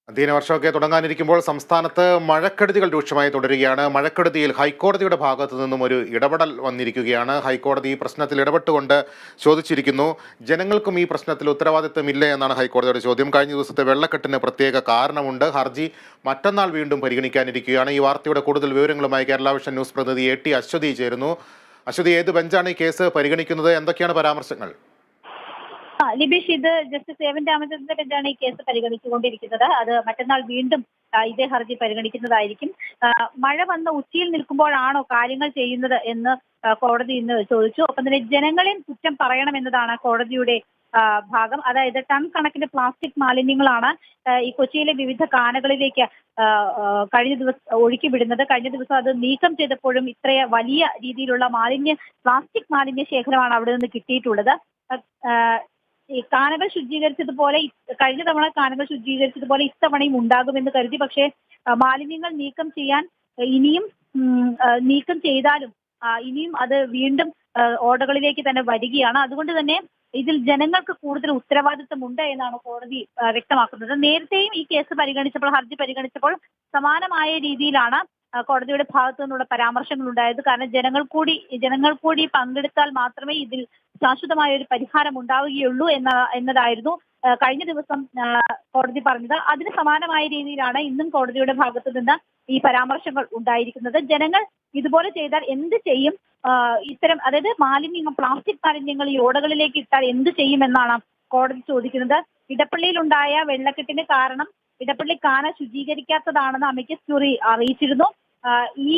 അധ്യയന വർഷമൊക്കെ തുടങ്ങാനിരിക്കുമ്പോൾ സംസ്ഥാനത്ത് മഴക്കെടുതികൾ രൂക്ഷമായി തുടരുകയാണ്. മഴക്കെടുതിയിൽ ഹൈക്കോടതിയുടെ ഭാഗത്തു നിന്നും ഒരു ഇടപെടൽ വന്നിരിക്കുകയാണ്. ഹൈക്കോടതി ഈ പ്രശ്നത്തിൽ ഇടപെട്ടുകൊണ്ട് ചോദിച്ചിരിക്കുന്നു, ജനങ്ങൾക്കും ഈ പ്രശ്നത്തിൽ ഉത്തരവാദിത്തമില്ലേ എന്നാണ് ഹൈക്കോടതിയുടെ ചോദ്യം. കഴിഞ്ഞ ദിവസത്തെ വെള്ളക്കെട്ടിന് പ്രത്യേക കാരണമുണ്ട്. ഹർജി മറ്റന്നാൾ വീണ്ടും പരിഗണിക്കാനിരിക്കുകയാണ്. ഈ വാർത്തയുടെ കൂടുതൽ വിവരങ്ങളുമായി കേരള വിഷൻ ന്യൂസ് പ്രതിനിധി AT അശ്വതി ചേരുന്നു. അശ്വതി, ഏത് ബെഞ്ചാണ് ഈ കേസ് പരിഗണിക്കുന്നത്? എന്തൊക്കെയാണ് പരാമർശങ്ങൾ? ലിബീഷ്, ഇത് ജസ്റ്റിസ് എ.വി. രാമചന്ദ്രന്റെ ബെഞ്ചാണ് ഈ കേസ് പരിഗണിച്ചുകൊണ്ടിരിക്കുന്നത്. അത് മറ്റന്നാൾ വീണ്ടും ഇതേ ഹർജി പരിഗണിക്കുന്നതായിരിക്കും. മഴ വന്ന് ഉച്ചിയിൽ നിൽക്കുമ്പോഴാണോ കാര്യങ്ങൾ ചെയ്യുന്നത് എന്ന് കോടതി ഇന്ന് ചോദിച്ചു. ഒപ്പം തന്നെ ജനങ്ങളെയും കുറ്റം പറയണമെന്നതാണ് കോടതിയുടെ ഭാഗം. അതായത് ടൺ കണക്കിന് പ്ലാസ്റ്റിക് മാലിന്യങ്ങളാണ് ഈ കൊച്ചിയിലെ വിവിധ കാനകളിലേക്ക് കഴിഞ്ഞ ദിവസം ഒഴുക്കി വിടുന്നത്. കഴിഞ്ഞ ദിവസം അത് നീക്കം ചെയ്തപ്പോഴും ഇത്ര വലിയ രീതിയിലുള്ള പ്ലാസ്റ്റിക് മാലിന്യ ശേഖരമാണ് അവിടെ നിന്ന് കിട്ടിയിട്ടുള്ളത്. ഈ കാനകൾ ശുചീകരിച്ചതുപോലെ കഴിഞ്ഞ തവണ കാനകൾ ശുചീകരിച്ചതുപോലെ ഇത്തവണയും ഉണ്ടാകുമെന്ന് കരുതി. പക്ഷേ മാലിന്യങ്ങൾ നീക്കം ചെയ്യാൻ ഇനിയും നീക്കം ചെയ്താലും ഇനിയും അത് വീണ്ടും ഓടകളിലേക്ക് തന്നെ വരികയാണ്. അതുകൊണ്ട് തന്നെ ഇതിൽ ജനങ്ങൾക്ക് കൂടുതൽ ഉത്തരവാദിത്തമുണ്ട് എന്നാണ് കോടതി വ്യക്തമാക്കുന്നത്. നേരത്തെയും ഈ കേസ് ഹർജി പരിഗണിച്ചപ്പോൾ സമാനമായ രീതിയിലാണ് കോടതിയുടെ ഭാഗത്തു നിന്നുള്ള പരാമർശങ്ങൾ ഉണ്ടായത്. കാരണം ജനങ്ങൾ കൂടി പങ്കെടുത്താൽ മാത്രമേ ഇതിൽ ശാശ്വതമായ ഒരു പരിഹാരം ഉണ്ടാവുകയുള്ളൂ എന്നതായിരുന്നു കഴിഞ്ഞ ദിവസം കോടതി പറഞ്ഞത്. അതിന് സമാനമായ രീതിയിലാണ് ഇന്നും കോടതിയുടെ ഭാഗത്തു നിന്ന് ഈ പരാമർശങ്ങൾ ഉണ്ടായിരിക്കുന്നത്. ജനങ്ങൾ ഇതുപോലെ ചെയ്താൽ എന്ത് ചെയ്യും, ഇത്തരം അതായത് പ്ലാസ്റ്റിക് മാലിന്യങ്ങൾ ഈ ഓടകളിലേക്ക് ഇട്ടാൽ എന്ത് ചെയ്യുമെന്നാണ് കോടതി ചോദിക്കുന്നത്. ഇടപ്പള്ളിയിലുണ്ടായ വെള്ളക്കെട്ടിന് കാരണം ഇടപ്പള്ളി കാന ശുചീകരിക്കാത്തതാണെന്ന് അമിക്കസ് ക്യൂറി അറിയിച്ചിരുന്നു. ഈ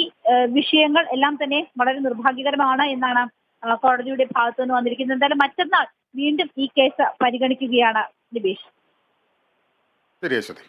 വിഷയങ്ങൾ എല്ലാം തന്നെ വളരെ നിർഭാഗ്യകരമാണ് എന്നാണ് കോടതിയുടെ ഭാഗത്തു നിന്ന് വന്നിരിക്കുന്നത്. എന്തായാലും മറ്റന്നാൾ വീണ്ടും ഈ കേസ് പരിഗണിക്കുകയാണ് ലിബീഷ്. ശരി.